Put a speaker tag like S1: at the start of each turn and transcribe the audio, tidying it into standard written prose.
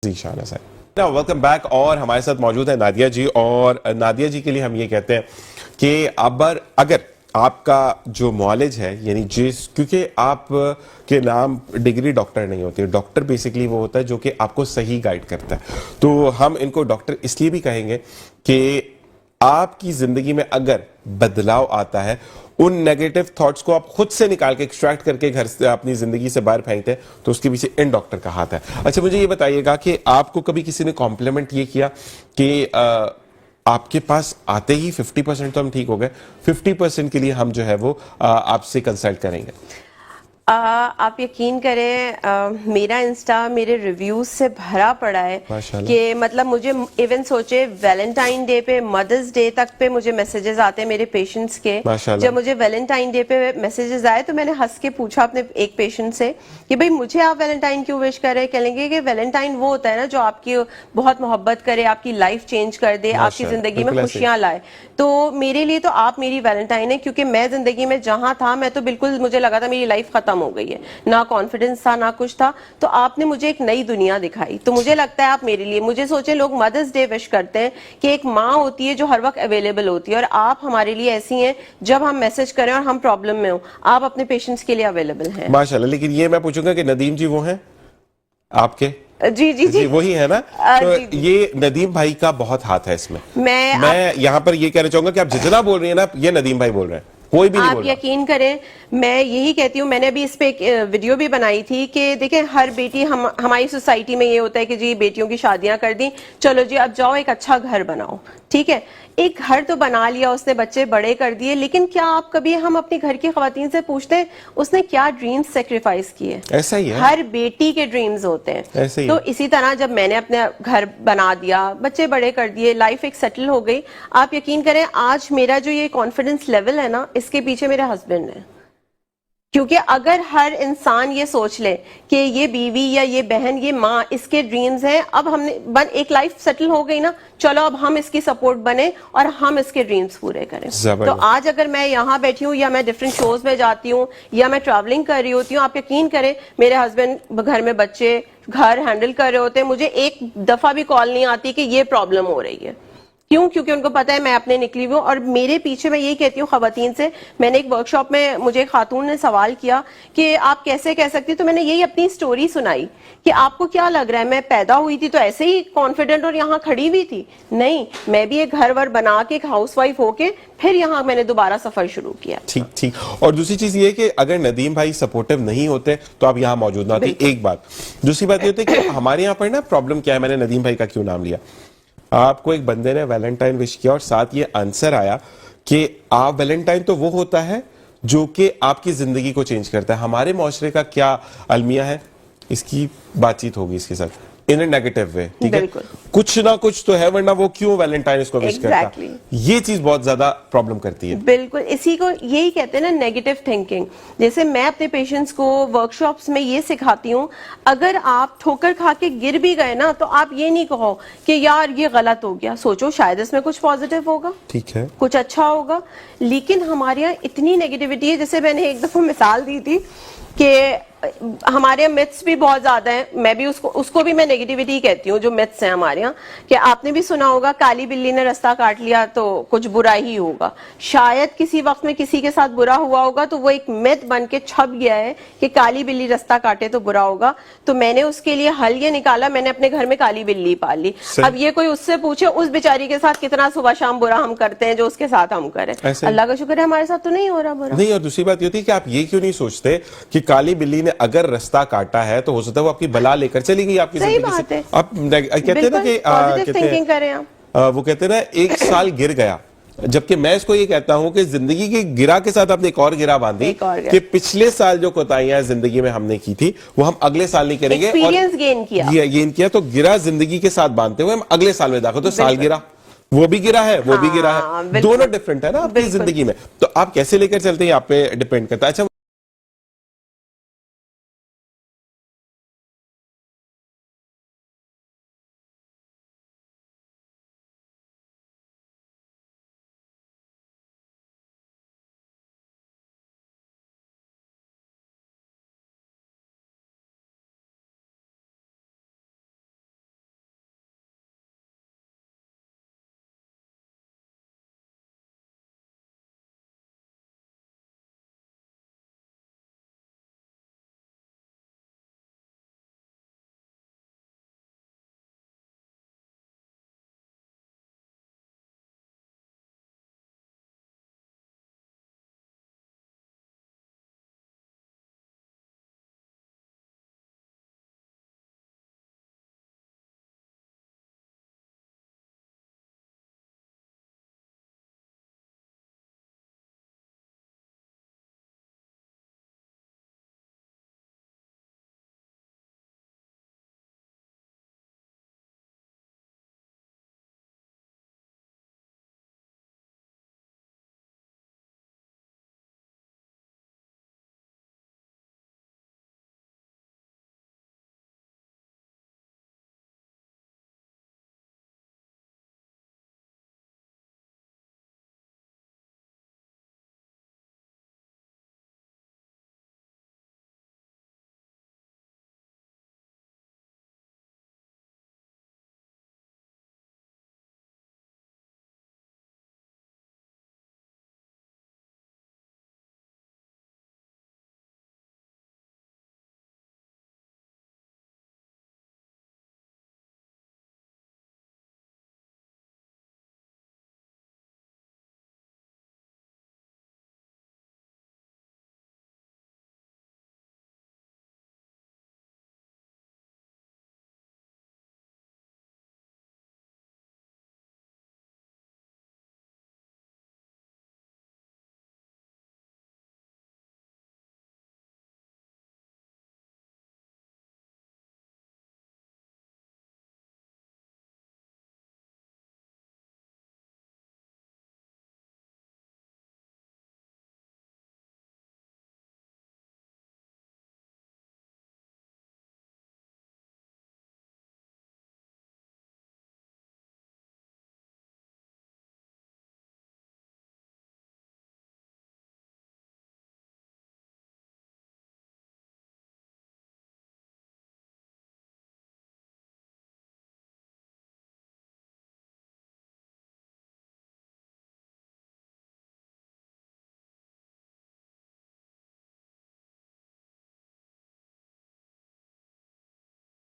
S1: جی شانہ صاحب welcome back. اور ہمارے ساتھ موجود ہے نادیہ جی, اور نادیہ جی کے لیے ہم یہ کہتے ہیں کہ اگر آپ کا جو معالج ہے, یعنی کیونکہ آپ کے نام ڈگری ڈاکٹر نہیں ہوتی, ڈاکٹر بیسیکلی وہ ہوتا ہے جو کہ آپ کو صحیح گائیڈ کرتا ہے, تو ہم ان کو ڈاکٹر اس لیے بھی کہیں گے کہ آپ کی زندگی میں اگر بدلاؤ آتا ہے, ان نیگیٹو تھاٹس کو آپ خود سے نکال کے ایکسٹریکٹ کر کے گھر سے اپنی زندگی سے باہر پھینکتے ہیں, تو اس کے پیچھے ان ڈاکٹر کا ہاتھ ہے. اچھا مجھے یہ بتائیے گا کہ آپ کو کبھی کسی نے کمپلیمنٹ یہ کیا کہ آپ کے پاس آتے ہی 50% تو ہم ٹھیک ہو گئے, 50% کے لیے ہم جو ہے وہ آپ سے کنسلٹ کریں گے؟
S2: آپ یقین کریں میرا انسٹا میرے ریویوز سے بھرا پڑا ہے کہ مطلب مجھے ایون سوچے ویلنٹائن ڈے پہ, مدرز ڈے تک پہ مجھے میسیجز آتے ہیں میرے پیشنٹس کے. جب مجھے ویلنٹائن ڈے پہ میسیجز آئے تو میں نے ہنس کے پوچھا اپنے ایک پیشنٹ سے کہ بھئی مجھے آپ ویلنٹائن کیوں وش کر رہے ہیں؟ کہیں گے کہ ویلنٹائن وہ ہوتا ہے نا جو آپ کی بہت محبت کرے, آپ کی لائف چینج کر دے, آپ کی زندگی میں خوشیاں لائے. تو میرے لیے تو آپ میری ویلنٹائن ہے, کیونکہ میں زندگی میں جہاں تھا میں تو بالکل مجھے لگا تھا میری لائف ختم ہو گئی ہے, نہ کانفیڈنس تھا نہ کچھ تھا, تو آپ نے مجھے ایک نئی دنیا دکھائی. تو مجھے لگتا ہے آپ میرے لیے, مجھے سوچیں لوگ مدرز ڈے وش کرتے ہیں کہ ایک ماں ہوتی ہے جو ہر وقت اویلیبل ہوتی ہے, اور آپ ہمارے لیے ایسی ہیں جب ہم میسج کریں اور ہم پرابلم میں ہوں آپ اپنے پیشنٹس کے لیے اویلیبل ہیں.
S1: ماشاءاللہ. لیکن یہ میں پوچھوں گا کہ ندیم جی وہ ہیں آپ کے؟
S2: جی جی جی
S1: وہی ہے نا. تو یہ ندیم بھائی کا بہت ہاتھ ہے اس میں. میں یہاں پر یہ کہنا چاہوں گا کہ آپ جتنا بول رہی ہیں نا, یہ ندیم بھائی بول رہے ہیں, کوئی بھی نہیں بول رہا.
S2: آپ یقین کریں میں یہی کہتی ہوں, میں نے ابھی اس پہ ایک ویڈیو بھی بنائی تھی کہ دیکھیں ہر بیٹی, ہماری سوسائٹی میں یہ ہوتا ہے کہ جی بیٹیوں کی شادیاں کر دیں, چلو جی اب جاؤ ایک اچھا گھر بناؤ, ٹھیک ہے, ایک گھر تو بنا لیا اس نے, بچے بڑے کر دیے, لیکن کیا آپ کبھی ہم اپنی گھر کی خواتین سے پوچھتے ہیں اس نے کیا ڈریمز سیکریفائس کیے؟
S1: ایسا ہی ہے,
S2: ہر بیٹی کے ڈریمز ہوتے ہیں. تو اسی طرح جب میں نے اپنا گھر بنا دیا, بچے بڑے کر دیے, لائف ایک سیٹل ہو گئی, آپ یقین کریں آج میرا جو یہ کانفیڈنس لیول ہے نا, اس کے پیچھے میرے ہسبینڈ ہے. کیونکہ اگر ہر انسان یہ سوچ لے کہ یہ بیوی یا یہ بہن, یہ ماں, اس کے ڈریمز ہیں, اب ہم نے ایک لائف سیٹل ہو گئی نا, چلو اب ہم اس کی سپورٹ بنے اور ہم اس کے ڈریمز پورے کریں. تو آج اگر میں یہاں بیٹھی ہوں یا میں ڈفرینٹ شوز میں جاتی ہوں یا میں ٹریولنگ کر رہی ہوتی ہوں, آپ یقین کریں میرے ہسبینڈ گھر میں بچے گھر ہینڈل کر رہے ہوتے ہیں, مجھے ایک دفعہ بھی کال نہیں آتی کہ یہ پرابلم ہو رہی ہے. کیوں؟ کیونکہ ان کو پتا ہے میں اپنے نکلی ہوئی ہوں. اور میرے پیچھے میں یہی کہتی ہوں خواتین سے, میں نے ایک ورک شاپ میں مجھے ایک خاتون نے سوال کیا کہ آپ کیسے کہہ سکتی, تو میں نے یہی اپنی سٹوری سنائی کہ آپ کو کیا لگ رہا ہے میں پیدا ہوئی تھی تو ایسے ہی کانفیڈنٹ اور یہاں کھڑی ہوئی تھی؟ نہیں, میں بھی ایک گھر ور بنا کے ایک ہاؤس وائف ہو کے پھر یہاں میں نے دوبارہ سفر شروع کیا.
S1: ٹھیک ٹھیک. اور دوسری چیز یہ ہے کہ اگر ندیم بھائی سپورٹیو نہیں ہوتے تو آپ یہاں موجود نہ ہوتے, ایک بات. دوسری بات یہ ہوتی ہے کہ ہمارے یہاں پر نا پرابلم کیا ہے, میں نے ندیم بھائی کا کیوں نام لیا, آپ کو ایک بندے نے ویلنٹائن وش کیا اور ساتھ یہ آنسر آیا کہ آپ ویلنٹائن تو وہ ہوتا ہے جو کہ آپ کی زندگی کو چینج کرتا ہے. ہمارے معاشرے کا کیا المیہ ہے, اس کی بات چیت ہوگی اس کے ساتھ ان اے نیگیٹو وے, ٹھیک ہے, کچھ نہ کچھ تو ہے, ورنہ وہ کیوں ویلنٹائن اس کو وش کرتا. یہ چیز بہت زیادہ پرابلم کرتی ہے.
S2: بالکل, اسی کو یہی کہتے ہیں نا نیگیٹو تھنکنگ. جیسے میں اپنے پیشنٹس کو ورک شاپس میں یہ سکھاتی ہوں, اگر آپ ٹھوکر کھا کے گر بھی گئے نا تو آپ یہ نہیں کہو کہ یار یہ غلط ہو گیا, سوچو شاید اس میں کچھ پازیٹیو ہوگا,
S1: ٹھیک ہے,
S2: کچھ اچھا ہوگا. لیکن ہمارے یہاں اتنی نیگیٹیوٹی ہے, جیسے میں نے ایک دفعہ مثال دی تھی کہ ہمارے یہاں متس بھی بہت زیادہ ہیں, میں بھی اس کو بھی میں نیگیٹیوٹی کہتی ہوں جو متس ہیں ہمارے یہاں, کہ آپ نے بھی سنا ہوگا کالی بلی نے رستہ کاٹ لیا تو کچھ برا ہی ہوگا. شاید کسی وقت میں کسی کے ساتھ برا ہوا ہوگا تو وہ ایک مت بن کے چھپ گیا ہے کہ کالی بلی رستہ کاٹے تو برا ہوگا. تو میں نے اس کے لیے حل یہ نکالا, میں نے اپنے گھر میں کالی بلی پال لی. اب یہ کوئی اس سے پوچھے اس بیچاری کے ساتھ کتنا صبح شام برا ہم کرتے ہیں جو اس کے ساتھ ہم کریں, اللہ کا شکر ہے ہمارے ساتھ تو نہیں ہو رہا برا.
S1: نہیں, اور دوسری بات یہ ہوتی ہے کہ آپ یہ کیوں نہیں سوچتے کہ کالی بلی نے اگر رستہ کاٹا ہے تو ہو سکتا ہے وہ آپ کی بلا لے کر چلی گئی آپ کی زندگی سے. آپ کہتے ہیں نا کہ وہ کہتے ہیں نا ایک سال گر گیا, جبکہ میں اس کو یہ کہتا ہوں کہ زندگی کے گرا کے ساتھ آپ نے ایک اور گرا باندھی کہ پچھلے سال جو کوتاہیاں زندگی میں ہم نے کی تھی وہ ہم اگلے سال نہیں کریں گے,
S2: ایکسپیرینس گین کیا.
S1: تو گرا زندگی کے ساتھ باندھتے ہوئے ہم اگلے سال میں داخل, تو سال گرا وہ بھی گرا ہے وہ بھی گرا ہے, دونوں ڈفرنٹ ہے نا آپ کی زندگی میں. تو آپ کیسے لے کر چلتے ہیں آپ پہ ڈیپینڈ کرتا ہے. اچھا